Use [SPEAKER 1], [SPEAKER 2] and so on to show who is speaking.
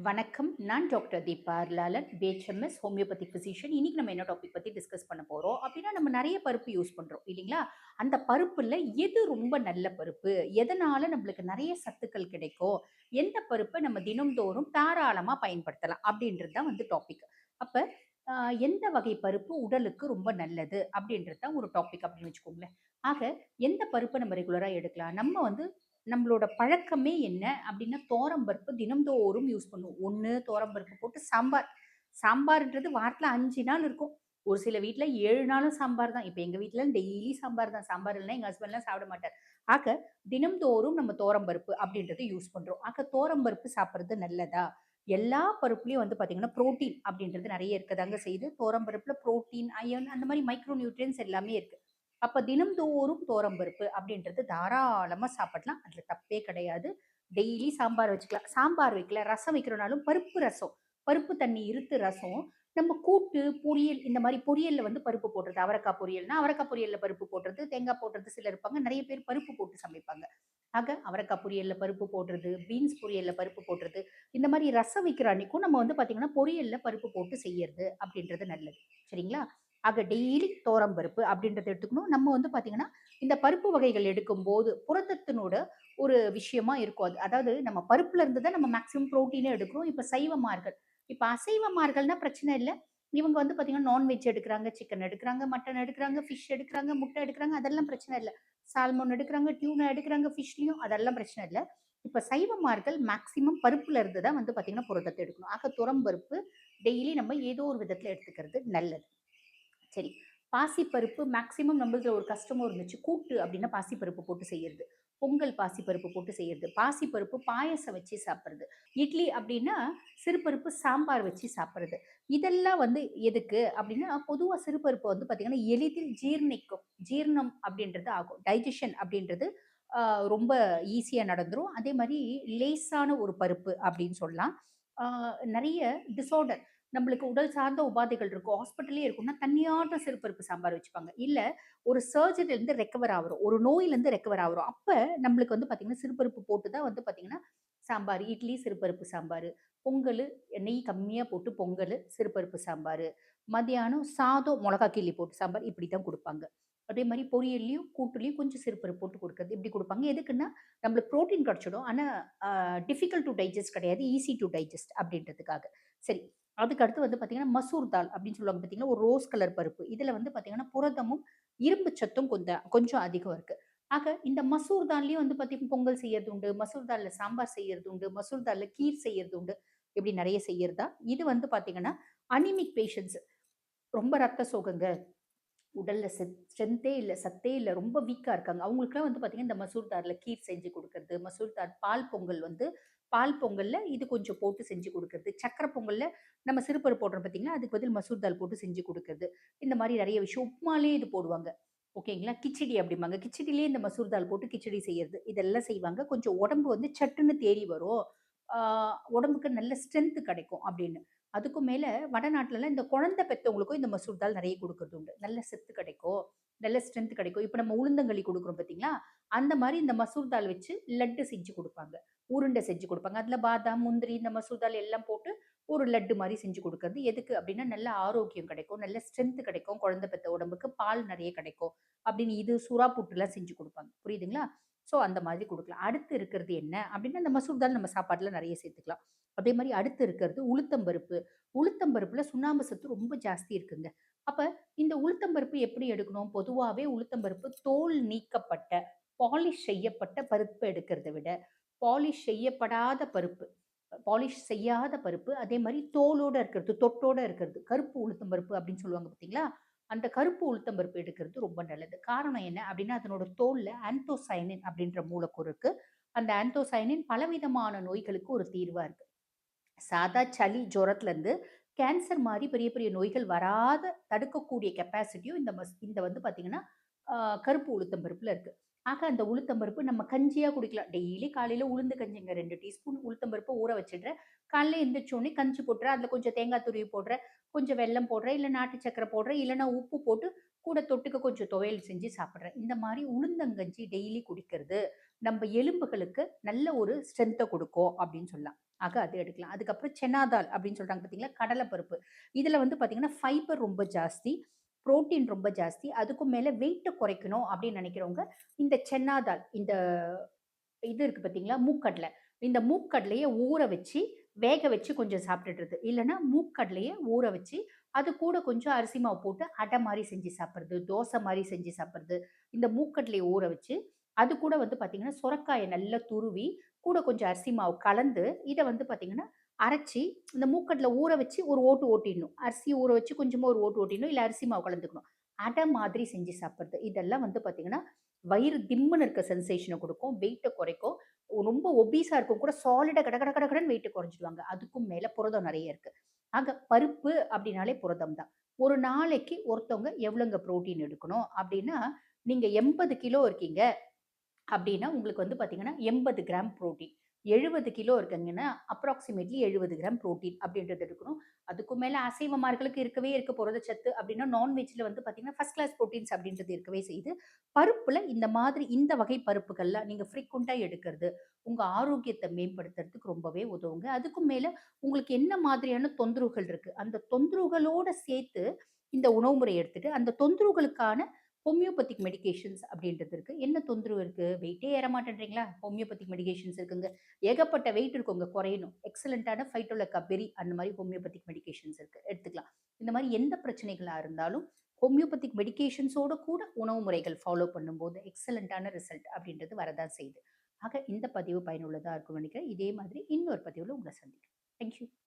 [SPEAKER 1] வணக்கம். நான் doctor Deepa Lalan, BHMS homeopathic physician. இன்னைக்கு நம்ம என்ன டாபிக் பத்தி டிஸ்கஸ் பண்ண போறோம் அப்படின்னா, நம்ம நெறைய பருப்பு யூஸ் பண்றோம் இல்லைங்களா? அந்த பருப்புல எது ரொம்ப நல்ல பருப்பு? எதனால நம்மளுக்கு நெறைய சத்துக்கள் கிடைக்கும்? எந்த பருப்ப நம்ம தினம்தோறும் தாராளமா பயன்படுத்தலாம்? அப்படின்றது தான் வந்து டாபிக். அப்ப அ எந்த வகை பருப்பு உடலுக்கு ரொம்ப நல்லது? அப்படின்றது தான் ஒரு டாபிக் அப்படின்னு வச்சுக்கோங்களேன். ஆக எந்த பருப்ப நம்ம ரெகுலரா எடுக்கலாம்? நம்ம வந்து நம்மளோட பழக்கமே என்ன அப்படின்னா, துவரம் பருப்பு தினம்தோறும் யூஸ் பண்ணுவோம். ஒண்ணு துவரம் பருப்பு போட்டு சாம்பார். சாம்பார்ன்றது வாரத்துல 5 நாள் இருக்கும். ஒரு சில வீட்ல 7 நாளும் சாம்பார் தான். இப்ப எங்க வீட்ல டெய்லி சாம்பார் தான். சாம்பார் இல்லன்னா எங்க ஹஸ்பண்ட்லாம் சாப்பிட மாட்டார். ஆக தினம்தோறும் நம்ம துவரம் பருப்பு அப்படின்றது யூஸ் பண்றோம். ஆக துவரம் பருப்பு சாப்பிடுறது நல்லதா? எல்லா பருப்புலயும் வந்து பார்த்தீங்கன்னா, புரோட்டீன் அப்படின்றது நெறைய இருக்கதாங்க செய்யுது. துவரம் பருப்புல புரோட்டீன், அயர்ன் அந்த மாரி மைக்ரோ நியூட்ரியன்ட்ஸ் எல்லாமே இருக்கு. அப்ப தினம்தோறும் துவரம் பருப்பு அப்படின்றது தாராளமா சாப்பிடலாம். அதுல தப்பே கிடையாது. டெய்லி சாம்பார் வச்சுக்கலாம். சாம்பார் வைக்கல, ரசம் வைக்கிறோம்னாலும் பருப்பு ரசம். பருப்பு தண்ணி இருத்து ரசம். நம்ம கூட்டு, பொரியல் இந்த மாரி பொரியல்ல வந்து பருப்பு போடுறது. அவரைக்காய் பொரியல்னா, அவரைக்காய் பொரியல்ல பருப்பு போடுறது, தேங்காய் போடுறது சிலர் இருப்பாங்க. நெறைய பேர் பருப்பு போட்டு சமைப்பாங்க. ஆக அவரைக்காய் பொரியல்ல பருப்பு போடுறது, பீன்ஸ் பொரியல்ல பருப்பு போடுறது, இந்த மாரி ரசம் வைக்கிற அன்னைக்கும் நம்ம வந்து பார்த்தீங்கன்னா, பொரியல்ல பருப்பு போட்டு செய்யறது அப்படின்றது நல்லது. சரிங்களா? ஆக டெய்லி துவரம் பருப்பு அப்படின்றத எடுத்துக்கணும். நம்ம வந்து பார்த்தீங்கன்னா, இந்த பருப்பு வகைகள் எடுக்கும்போது புரதத்தினோட ஒரு விஷயமா இருக்கும் அது. அதாவது நம்ம பருப்புல இருந்து தான் நம்ம மேக்ஸிமம் புரோட்டீனே எடுக்கிறோம். இப்ப சைவமார்கள். இப்ப அசைவமார்கள்னா பிரச்சனை இல்ல. இவங்க வந்து பார்த்தீங்கன்னா, நான்வெஜ் எடுக்குறாங்க, சிக்கன் எடுக்குறாங்க, மட்டன் எடுக்குறாங்க, ஃபிஷ் எடுக்குறாங்க, முட்டை எடுக்குறாங்க. அதெல்லாம் பிரச்சனை இல்ல. சால்மன் எடுக்குறாங்க, டியூனா எடுக்குறாங்க, ஃபிஷ்லயும் அதெல்லாம் பிரச்சனை இல்ல. இப்ப சைவமார்கள் மேக்ஸிமம் பருப்புல இருந்து தான் வந்து பார்த்தீங்கன்னா, புரதத்த எடுக்கணும். ஆக துவரம் பருப்பு டெய்லி நம்ம ஏதோ ஒரு விதத்துல எடுத்துக்கிறது நல்லது. சரி. பாசிப்பருப்பு மேக்ஸிமம் நம்மள்துல ஒரு கஷ்டமும் இருந்துச்சு. கூட்டு அப்டின்னா பாசிப்பருப்பு போட்டு செய்யறது. பொங்கல் பாசிப்பருப்பு போட்டு செய்யறது. பாசிப்பருப்பு பாயாசம் வச்சு சாப்பிடுறது. இட்லி அப்டின்னா சிறுபருப்பு சாம்பார் வச்சு சாப்பிடுறது. இதெல்லாம் வந்து எதுக்கு அப்டின்னா, பொதுவா சிறுபருப்பு வந்து பார்த்தீங்கன்னா, எளிதில் ஜீரணிக்கும். ஜீரணம் அப்டின்றது ஆகும். டைஜஷன் அப்டின்றது அ ரொம்ப ஈஸியா நடந்துரும். அதே மாரி லேசான ஒரு பருப்பு அப்டின்னு சொல்லலாம். ஆ நெறைய டிஸார்டர் நம்மளுக்கு உடல் சார்ந்த உபாதைகள் இருக்கும். ஹாஸ்பிட்டல்லயே இருக்கும்னா, தனியாட்டம் சிறுபருப்பு சாம்பார் வச்சுப்பாங்க. இல்ல ஒரு சர்ஜரிலருந்து ரெக்கவர் ஆகுறோம். ஒரு நோயிலருந்து ரெக்கவர் ஆகுறோம். அப்ப நம்மளுக்கு வந்து பார்த்தீங்கன்னா, சிறுபருப்பு போட்டு தான் வந்து பார்த்தீங்கன்னா, சாம்பார், இட்லி சிறுபருப்பு சாம்பாரு, பொங்கலு நெய் கம்மியா போட்டு பொங்கலு, சிறுபருப்பு சாம்பாரு, மதியானம் சாதம் மொளகா கிள்ளி போட்டு சாம்பார் இப்படி தான் குடுப்பாங்க. அதே மாரி பொரியல்லயும், கூட்டுலயும் கொஞ்சம் சிறுபருப்பு போட்டு குடுக்குறது. இப்படி குடுப்பாங்க. எதுக்குன்னா, நம்மளுக்கு புரோட்டீன் கிடைச்சிடும். ஆனா, டிஃபிகல்ட் டூ டைஜெஸ்ட் கிடையாது. ஈஸி டூ டைஜெஸ்ட் அப்படின்றதுக்காக. சரி. அதுக்கு அடுத்து வந்து பார்த்தீங்கன்னா, மசூர் தால் அப்படின்னு சொல்லுவாங்க பார்த்தீங்களா, ஒரு ரோஸ் கலர் பருப்பு. இதுல வந்து பார்த்தீங்கன்னா, புரதமும், இரும்பு சத்தும் கொஞ்சம் அதிகம் இருக்கு. ஆக இந்த மசூர் தால்லயும் வந்து பார்த்தீங்கன்னா, பொங்கல் செய்யறது உண்டு. மசூர் தால்ல சாம்பார் செய்யறது உண்டு. மசூர் தால்ல கீர் செய்யறது உண்டு. இப்படி நெறைய செய்யறதா. இது வந்து பார்த்தீங்கன்னா, அனிமிக் பேஷண்ட்ஸ் ரொம்ப ரத்த சோகைங்க. உடல்ல ஸ்ட்ரென்த்தே இல்ல, சத்தே இல்ல, ரொம்ப வீக்கா இருக்காங்க. அவங்களுக்குலாம் வந்து பார்த்தீங்கன்னா, இந்த மசூர் தால்ல கீர் செஞ்சு குடுக்குறது, மசூர் தால் பால் பொங்கல் வந்து பால் பொங்கல்ல இது கொஞ்சம் போட்டு செஞ்சு குடுக்குறது. சர்க்கரை பொங்கல்ல நம்ம சிறுபருப்பு போடுறோம் பார்த்தீங்களா, அதுக்கு பதில் மசூர் தால் போட்டு செஞ்சு குடுக்குறது. இந்த மாரி நெறைய விஷயம். உப்மாலயே இது போடுவாங்க. ஓகேங்களா? கிச்சடி அப்படிம்பாங்க. கிச்சடிலயே இந்த மசூர் தால் போட்டு கிச்சடி செய்யறது. இதெல்லாம் செய்வாங்க. கொஞ்சம் உடம்பு வந்து சட்டுன்னு தேறி வரும். ஆ உடம்புக்கு நல்ல ஸ்ட்ரென்த் கிடைக்கும் அப்படின்னு. அதுக்கும் மேல வடநாட்டுலலாம் இந்த குழந்தை பெத்தவங்களுக்கும் இந்த மசூர் தால் நெறைய குடுக்குறது உண்டு. நல்ல சத்து கிடைக்கும். நல்ல ஸ்ட்ரென்த் கிடைக்கும். இப்ப நம்ம உளுந்தங்களி குடுக்குறோம் பார்த்தீங்களா? அந்த மாரி இந்த மசூர் தால் வச்சு லட்டு செஞ்சு குடுப்பாங்க. உருண்டை செஞ்சு குடுப்பாங்க. அதுல பாதாம், முந்திரி இந்த மசூர் தால் எல்லாம் போட்டு ஒரு லட்டு மாரி செஞ்சு குடுக்குறது. எதுக்கு அப்டின்னா, நல்ல ஆரோக்கியம் கிடைக்கும். நல்ல ஸ்ட்ரென்த் கிடைக்கும். குழந்தை பெத்த உடம்புக்கு பால் நெறைய கிடைக்கும். அப்டின்னு இது சுறா புட்டுலாம் செஞ்சு குடுப்பாங்க. புரியுதுங்களா? ஸோ அந்த மாதிரி குடுக்கலாம். அடுத்து இருக்கிறது என்ன அப்டின்னா, இந்த மசூர் தால் நம்ம சாப்பாட்டுல நெறைய சேர்த்துக்கலாம். அதே மாரி அடுத்து இருக்கிறது உளுத்தம் பருப்பு. உளுத்தம் பருப்புல சுண்ணாம்பு சத்து ரொம்ப ஜாஸ்தி இருக்குங்க. அப்ப இந்த உளுத்தம் பருப்பு எப்படி எடுக்கணும்? பொதுவாவே உளுத்தம் பருப்பு தோல் நீக்கப்பட்ட, பாலிஷ் செய்யப்பட்ட பருப்ப எடுக்கிறத விட, பாலிஷ் செய்யப்படாத பருப்பு, பாலிஷ் செய்யாத பருப்பு, அதே மாரி தோலோட இருக்கிறது, தொட்டோட இருக்கிறது, கருப்பு உளுத்தம் பருப்பு அப்படின்னு சொல்லுவாங்க பார்த்தீங்களா? அந்த கருப்பு உளுத்தம் பருப்பு எடுக்கிறது ரொம்ப நல்லது. காரணம் என்ன அப்படின்னா, அதனோட தோல்ல ஆந்தோசயனின் அப்படின்ற மூலக்கூறு இருக்கு. அந்த ஆந்தோசயனின் பலவிதமான நோய்களுக்கு ஒரு தீர்வா இருக்கு. சாதா சளி, ஜுரத்துலருந்து கேன்சர் மாரி பெரிய பெரிய நோய்கள் வராத தடுக்கக்கூடிய கெப்பாசிட்டியும் இந்த வந்து பார்த்தீங்கன்னா, அ கருப்பு உளுத்தம் பருப்புல இருக்கு. ஆக அந்த உளுத்தம் பருப்பு நம்ம கஞ்சியா குடிக்கலாம். டெய்லி காலையில உளுந்து கஞ்சிங்க 2 டீஸ்பூன் உளுத்தம் பருப்ப ஊற வச்சுடுறேன். காலைல எந்திரிச்ச உடனே கஞ்சி போட்டுறேன். அதில கொஞ்சம் தேங்காய் துருவி போடுறேன். கொஞ்சம் வெல்லம் போடுறேன். இல்ல நாட்டு சர்க்கரை போடுறேன். இல்லன்னா உப்பு போட்டு கூட தொட்டுக்க கொஞ்சம் துவையல் செஞ்சு சாப்பிடுறேன். இந்த மாரி உளுந்தங்கஞ்சி டெய்லி குடிக்கிறது, நம்ப எலும்புகளுக்கு நல்ல ஒரு ஸ்ட்ரென்த்த குடுக்கும் அப்படின்னு சொல்லலாம். ஆக அது எடுக்கலாம். அதுக்கப்புறம் சென்னா தால் அப்படின்னு சொல்றாங்க பார்த்தீங்களா? கடலை பருப்பு. இதில வந்து பார்த்தீங்கன்னா, ஃபைபர் ரொம்ப ஜாஸ்தி, புரோட்டீன் ரொம்ப ஜாஸ்தி. அதுக்கும் மேல வெயிட்ட குறைக்கணும் அப்படின்னு நினைக்கிறவங்க, இந்த சென்னா தால் இந்த இது இருக்கு பார்த்தீங்களா? மூக்கடலை. இந்த மூக்கடலைய ஊற வச்சு, வேக வச்சு கொஞ்சம் சாப்பிட்டுடுறது. இல்லன்னா மூக்கடலைய ஊற வச்சு, அது கூட கொஞ்சம் அரிசி மாவு போட்டு அடை மாரி செஞ்சு சாப்பிடுறது, தோசை மாரி செஞ்சு சாப்பிடுறது. இந்த மூக்கடலைய ஊற வச்சு, அது கூட வந்து பார்த்தீங்கன்னா, சொரக்காய நல்லா துருவி, கூட கொஞ்சம் அரிசி மாவு கலந்து, இத வந்து பார்த்தீங்கன்னா, அரைச்சு, இந்த மூக்கடல ஊற வச்சு ஒரு ஓட்டு ஓட்டிடணும். அரிசி ஊற வச்சு கொஞ்சமா ஒரு ஓட்டு ஓட்டிடணும். இல்ல அரிசி மாவு கலந்துக்கணும். அடை மாதிரி செஞ்சு சாப்பிடுறது. இதெல்லாம் வந்து பார்த்தீங்கன்னா, வயிறு திம்முன்னு இருக்க சென்சேஷன குடுக்கும். வெயிட்ட குறைக்கும். ரொம்ப ஒபீஸா இருக்கவங்க கூட சாலிடா கட கட கட கடன்னு வெயிட்ட குறைஞ்சுடுவாங்க. அதுக்கும் மேல புரதம் நெறைய இருக்கு. ஆக பருப்பு அப்டின்னாலே புரதம் தான். ஒரு நாளைக்கு ஒருத்தவங்க எவ்வளோங்க புரோட்டீன் எடுக்கணும் அப்டின்னா, நீங்க 80 கிலோ இருக்கீங்க அப்டின்னா, உங்களுக்கு வந்து பார்த்தீங்கன்னா, 80 கிராம் புரோட்டீன். 70 கிலோ இருக்கீங்கன்னா, அப்ராக்ஸிமேட்லி 70 கிராம் புரோட்டீன் அப்டின்றது எடுக்கணும். அதுக்கும் மேல அசைவமார்களுக்கு இருக்கவே இருக்க புரதச்சத்து அப்டின்னா, நான்வெஜ்ல வந்து பார்த்தீங்கன்னா, ஃபர்ஸ்ட் கிளாஸ் புரோட்டீன்ஸ் அப்டின்றது இருக்கவே செய்யுது. பருப்புல இந்த மாதிரி இந்த வகை பருப்புகள்லாம் நீங்க ஃப்ரீக்வென்ட்டா எடுக்கிறது, உங்க ஆரோக்கியத்த மேம்படுத்துறதுக்கு ரொம்பவே உதவுங்க. அதுக்கும் மேல உங்களுக்கு என்ன மாதிரியான தொந்தரவுகள் இருக்கு, அந்த தொந்தரவுகளோட சேர்த்து இந்த உணவு முறை எடுத்துட்டு, அந்த தொந்தரவுகளுக்கான ஹோமியோபதிக் மெடிகேஷன்ஸ் அப்படின்றது இருக்கு. என்ன தொந்தரவு இருக்கு? வெயிட்டே ஏற மாட்டேன்றீங்களா? ஹோமியோபதிக் மெடிகேஷன்ஸ் இருக்குங்க. ஏகப்பட்ட வெயிட் இருக்குங்க குறையணும். எக்ஸலன்ட்டான ஃபைட்டோலக்கா பெர்ரி அந்த மாரி ஹோமியோபதிக் மெடிகேஷன்ஸ் இருக்கு. எடுத்துக்கலாம். இந்த மாரி எந்த பிரச்சனைகளா இருந்தாலும் ஹோமியோபதிக் மெடிகேஷன்ஸோட கூட உணவு முறைகள் ஃபாலோ பண்ணும்போது எக்ஸலன்ட்டான ரிசல்ட் அப்படின்றது வரதான் செய்யுது. ஆக இந்த பதிவு பயனுள்ளதா இருக்கும்னு நினைக்கிறேன். இதே மாதிரி இன்னொரு பதிவுல உங்கள சந்திக்கிறேன். Thank you.